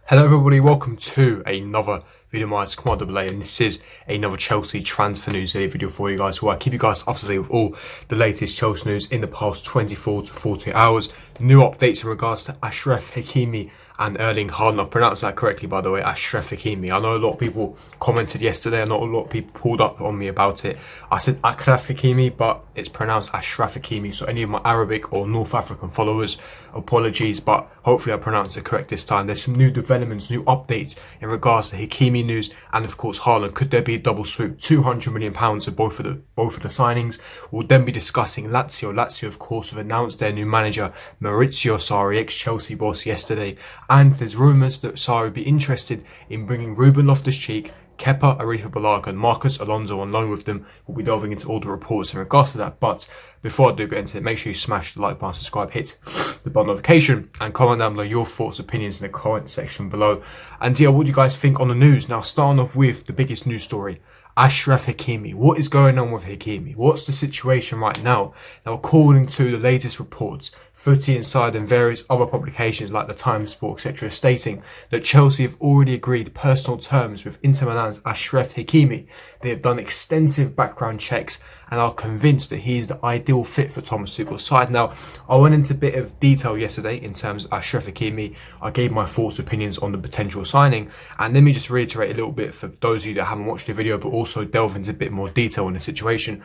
Hello everybody, welcome to another video of mine, it's Kemal AA, and this is another Chelsea transfer news video for you guys, where I keep you guys up to date with all the latest Chelsea news in the past 24 to 48 hours. New updates in regards to Achraf Hakimi and Erling Haaland. I pronounced that correctly, by the way, Achraf Hakimi. I know a lot of people commented yesterday, I know a lot of people pulled up on me about it. I said Achraf Hakimi, but it's pronounced Achraf Hakimi. So any of my Arabic or North African followers, apologies, but hopefully I pronounced it correct this time. There's some new developments, new updates in regards to Hakimi news and of course Haaland. Could there be a double swoop? £200 million of both of the signings. We'll then be discussing Lazio. Lazio, of course, have announced their new manager Maurizio Sarri, ex-Chelsea boss, yesterday. And there's rumours that Sarri would be interested in bringing Ruben Loftus-Cheek, Kepa, Arrizabalaga and Marcos Alonso on loan with them. We'll be delving into all the reports in regards to that. But before I do get into it, make sure you smash the like button, subscribe, hit the bell notification, and comment down below your thoughts, opinions in the comment section below. And yeah, what do you guys think on the news? Now, starting off with the biggest news story. Achraf Hakimi. What is going on with Hakimi? What's the situation right now? Now, according to the latest reports, Footy Inside and various other publications like the Times Sport, etc., stating that Chelsea have already agreed personal terms with Inter Milan's Achraf Hakimi. They have done extensive background checks and are convinced that he is the ideal fit for Thomas Tuchel's side. Now, I went into a bit of detail yesterday in terms of Achraf Hakimi. I gave my thoughts, opinions on the potential signing, and let me just reiterate a little bit for those of you that haven't watched the video, but also delve into a bit more detail on the situation.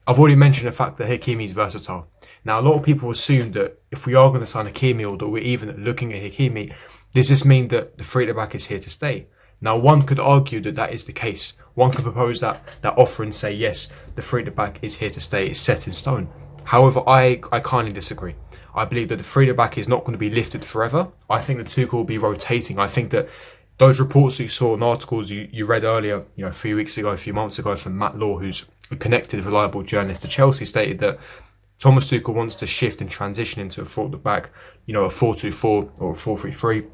I've already mentioned the fact that Hakimi is versatile. Now, a lot of people assume that if we are going to sign Hakimi, or that we're even looking at Hakimi, does this mean that the three at the back is here to stay? Now, one could argue that that is the case. One could propose that offer and say, yes, the three at the back is here to stay, it's set in stone. However, I kindly disagree. I believe that the three at the back is not going to be lifted forever. I think the Tuchel will be rotating. I think that those reports that you saw in articles you read earlier, a few weeks ago, a few months ago, from Matt Law, who's a connected, reliable journalist to Chelsea, stated that Thomas Tuchel wants to shift and transition into a four at the back, a 4-2-4 or a 4-3-3.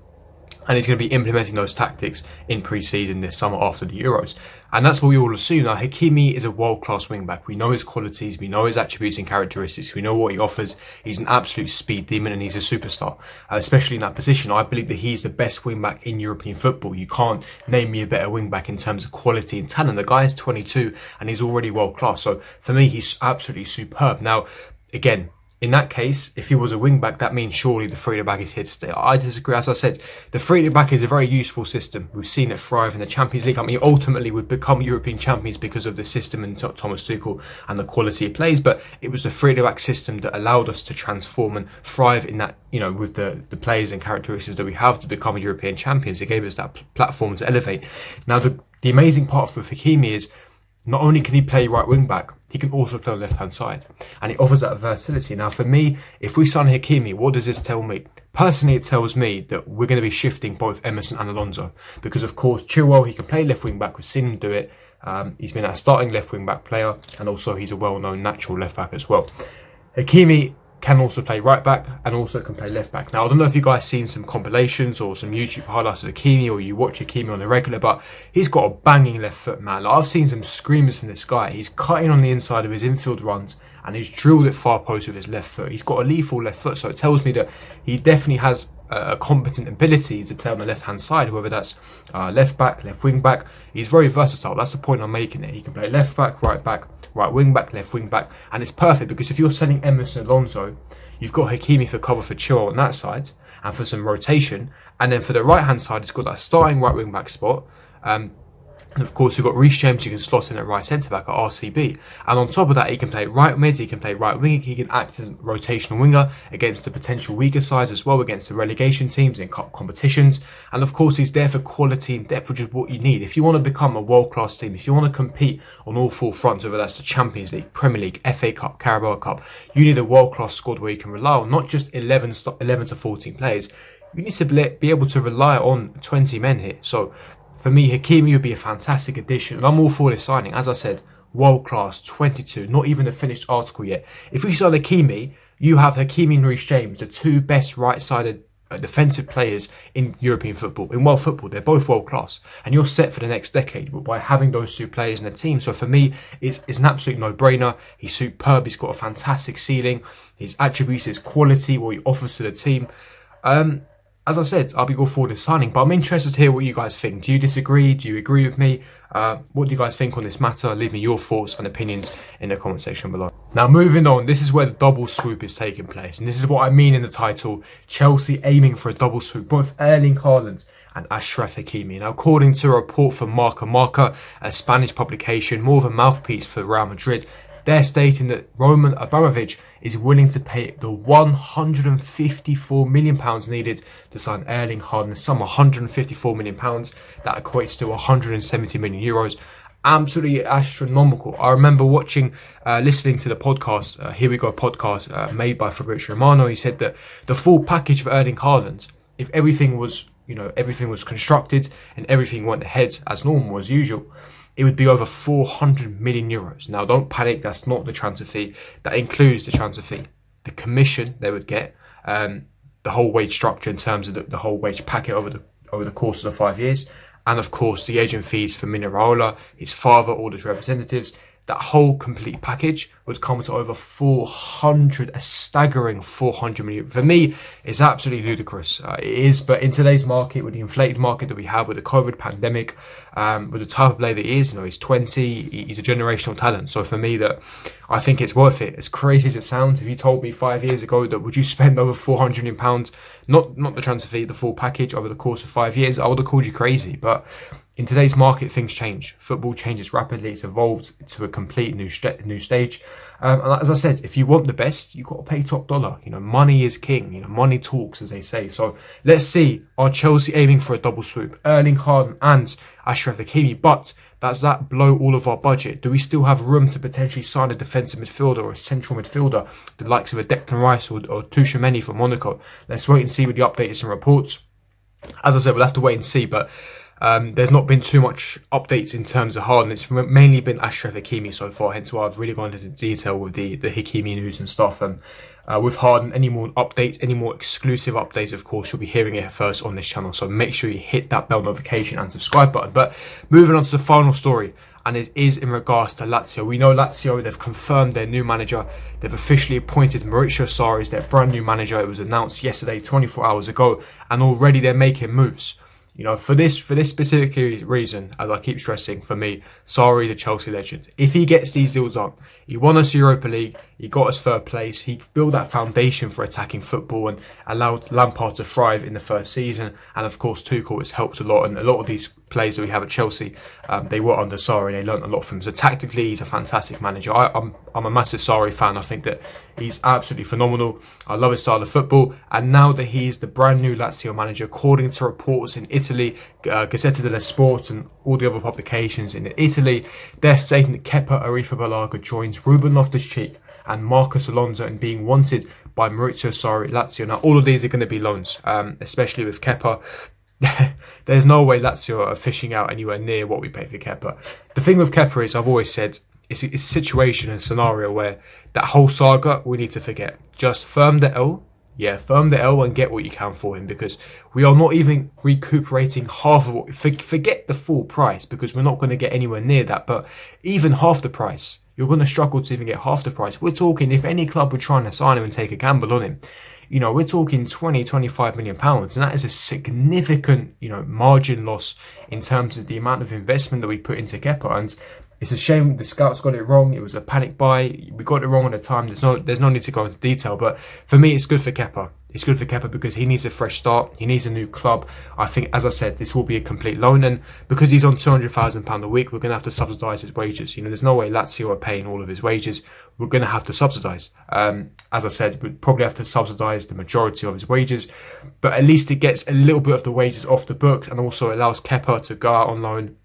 And he's going to be implementing those tactics in pre-season this summer after the Euros. And that's what we all assume. Now, Hakimi is a world-class wing-back. We know his qualities, we know his attributes and characteristics, we know what he offers. He's an absolute speed demon and he's a superstar, especially in that position. I believe that he's the best wing-back in European football. You can't name me a better wing-back in terms of quality and talent. The guy is 22 and he's already world-class. So for me, he's absolutely superb. Now, again, in that case, if he was a wing-back, that means surely the three at the back is here to stay. I disagree. As I said, the three at the back is a very useful system. We've seen it thrive in the Champions League. I mean, ultimately, we've become European champions because of the system and Thomas Tuchel and the quality it plays. But it was the three at the back system that allowed us to transform and thrive in that, with the players and characteristics that we have to become European champions. It gave us that platform to elevate. Now, the amazing part with Hakimi is not only can he play right wing-back, he can also play on the left-hand side. And he offers that versatility. Now, for me, if we sign Hakimi, what does this tell me? Personally, it tells me that we're going to be shifting both Emerson and Alonso. Because, of course, Chilwell, he can play left wing-back. We've seen him do it. He's been a starting left wing-back player. And also, he's a well-known natural left-back as well. Hakimi can also play right back and also can play left back. Now, I don't know if you guys seen some compilations or some YouTube highlights of Hakimi, or you watch Hakimi on the regular, but he's got a banging left foot, man. Like, I've seen some screamers from this guy. He's cutting on the inside of his infield runs and he's drilled it far post with his left foot. He's got a lethal left foot, so it tells me that he definitely has a competent ability to play on the left-hand side, whether that's left back, left wing back. He's very versatile. That's the point I'm making there. He can play left back, right wing back, left wing back, and it's perfect because if you're sending Emerson Alonso, you've got Hakimi for cover for Chilwell on that side and for some rotation, and then for the right-hand side, it's got that starting right wing back spot. And of course, you've got Reece James, you can slot in at right centre-back at RCB. And on top of that, he can play right mid, he can play right wing, he can act as a rotational winger against the potential weaker sides as well, against the relegation teams in competitions. And of course, he's there for quality and depth, which is what you need. If you want to become a world-class team, if you want to compete on all four fronts, whether that's the Champions League, Premier League, FA Cup, Carabao Cup, you need a world-class squad where you can rely on not just 11 to 14 players. You need to be able to rely on 20 men here. So, for me, Hakimi would be a fantastic addition, and I'm all for this signing. As I said, world-class, 22, not even a finished article yet. If we sign Hakimi, you have Hakimi and Reece James, the two best right-sided defensive players in European football, in world football. They're both world-class, and you're set for the next decade by having those two players in the team. So for me, it's an absolute no-brainer. He's superb. He's got a fantastic ceiling. His attributes, his quality, what he offers to the team. as I said, I'll be all for this signing, but I'm interested to hear what you guys think. Do you disagree? Do you agree with me? What do you guys think on this matter? Leave me your thoughts and opinions in the comment section below. Now, moving on, this is where the double swoop is taking place. And this is what I mean in the title. Chelsea aiming for a double swoop, both Erling Haaland and Achraf Hakimi. Now, according to a report from Marca, a Spanish publication, more of a mouthpiece for Real Madrid, they're stating that Roman Abramovich is willing to pay the £154 million needed to sign Erling Haaland. Some £154 million, that equates to €170 million. Absolutely astronomical. I remember listening to the podcast, Here We Go podcast, made by Fabrizio Romano. He said that the full package for Erling Haaland, if everything was constructed and everything went ahead as normal, as usual, it would be over €400 million. Now, don't panic. That's not the transfer fee. That includes the transfer fee, the commission they would get, the whole wage structure in terms of the whole wage packet over the course of the 5 years, and of course the agent fees for Mino Raiola, his father, all his representatives. That whole complete package would come to over a staggering 400 million. For me, it's absolutely ludicrous. It is, but in today's market, with the inflated market that we have, with the COVID pandemic, with the type of player that he is, he's 20, he's a generational talent. So for me, I think it's worth it. As crazy as it sounds, if you told me 5 years ago that would you spend over £400 million, not the transfer fee, the full package over the course of 5 years, I would have called you crazy. But in today's market, things change. Football changes rapidly. It's evolved to a complete new stage. And as I said, if you want the best, you've got to pay top dollar. Money is king. Money talks, as they say. So let's see. Are Chelsea aiming for a double swoop? Erling Haaland and Achraf Hakimi. But does that blow all of our budget? Do we still have room to potentially sign a defensive midfielder or a central midfielder, the likes of a Declan Rice or Tchouaméni for Monaco? Let's wait and see with the updates and reports. As I said, we'll have to wait and see. But there's not been too much updates in terms of Haaland. It's mainly been Achraf Hakimi so far, hence why I've really gone into detail with the Hakimi news and stuff. And with Haaland, any more updates, any more exclusive updates, of course, you'll be hearing it first on this channel. So make sure you hit that bell notification and subscribe button. But moving on to the final story, and it is in regards to Lazio. We know Lazio, they've confirmed their new manager. They've officially appointed Maurizio Sarri as their brand new manager. It was announced yesterday, 24 hours ago, and already they're making moves. For this specific reason, as I keep stressing, for me, Sarri, the Chelsea legend, if he gets these deals done, he won us Europa League, he got us third place, he built that foundation for attacking football and allowed Lampard to thrive in the first season, and of course Tuchel has helped a lot, and a lot of these players that we have at Chelsea, they were under Sarri, they learnt a lot from him. So tactically, he's a fantastic manager. I'm a massive Sarri fan. I think that he's absolutely phenomenal. I love his style of football, and now that he's the brand new Lazio manager, according to reports in Italy, Gazzetta dello Sport and all the other publications in Italy, they're stating that Kepa Arrizabalaga joins Ruben Loftus-Cheek and Marcos Alonso in being wanted by Maurizio Sarri at Lazio. Now, all of these are going to be loans, especially with Kepa. There's no way Lazio are fishing out anywhere near what we pay for Kepa. The thing with Kepa is, I've always said, it's a situation and scenario where that whole saga we need to forget. Just firm the L. Yeah, firm the L and get what you can for him, because we are not even recuperating half of what... Forget the full price, because we're not going to get anywhere near that. But even half the price, you're going to struggle to even get half the price. We're talking, if any club were trying to sign him and take a gamble on him, we're talking 20-25 million pounds, and that is a significant, margin loss in terms of the amount of investment that we put into Kepa. And it's a shame the scouts got it wrong. It was a panic buy. We got it wrong at the time. There's no need to go into detail, but for me, it's good for Kepa. It's good for Kepa because he needs a fresh start. He needs a new club. I think, as I said, this will be a complete loan, and because he's on £200,000 a week, we're going to have to subsidise his wages. There's no way Lazio are paying all of his wages. We're going to have to subsidise. As I said, we'd probably have to subsidise the majority of his wages, but at least it gets a little bit of the wages off the books, and also allows Kepa to go out on loan,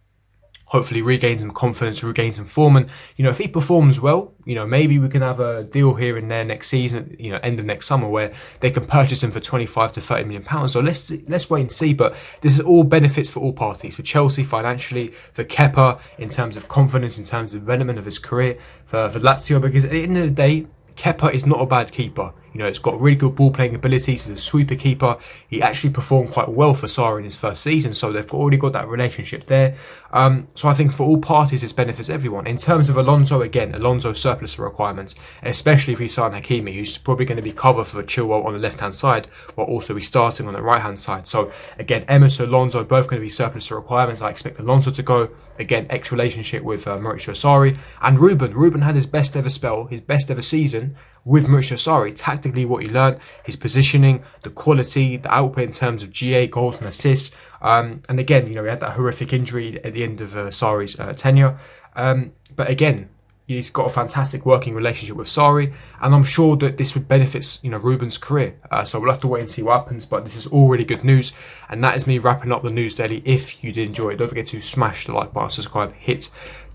hopefully regain some confidence, regain some form. And, if he performs well, maybe we can have a deal here and there next season, end of next summer, where they can purchase him for 25 to 30 million pounds. So let's wait and see. But this is all benefits for all parties, for Chelsea financially, for Kepa in terms of confidence, in terms of development of his career, for Lazio, because at the end of the day, Kepa is not a bad keeper. You know, it's got really good ball playing abilities. He's a sweeper keeper. He actually performed quite well for Sarri in his first season, so they've already got that relationship there. So I think for all parties, this benefits everyone. In terms of Alonso, again, Alonso surplus requirements, especially if we sign Hakimi, who's probably going to be covered for Chilwell on the left-hand side, but also be starting on the right-hand side. So again, Emerson, Alonso, both going to be surplus requirements. I expect Alonso to go. Again, ex-relationship with Mauricio Sarri. And Ruben had his best ever spell, his best ever season with Mauricio Sarri. Tactically, what he learned, his positioning, the quality, the output in terms of GA, goals and assists. And again, you know, he had that horrific injury at the end of Sarri's tenure. But again, he's got a fantastic working relationship with Sarri, and I'm sure that this would benefit, you know, Ruben's career. So we'll have to wait and see what happens, but this is all really good news. And that is me wrapping up the News Daily. If you did enjoy it, don't forget to smash the like button, subscribe, hit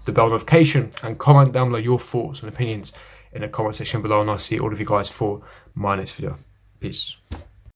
the bell notification, and comment down below your thoughts and opinions in the comment section below, and I'll see all of you guys for my next video. Peace.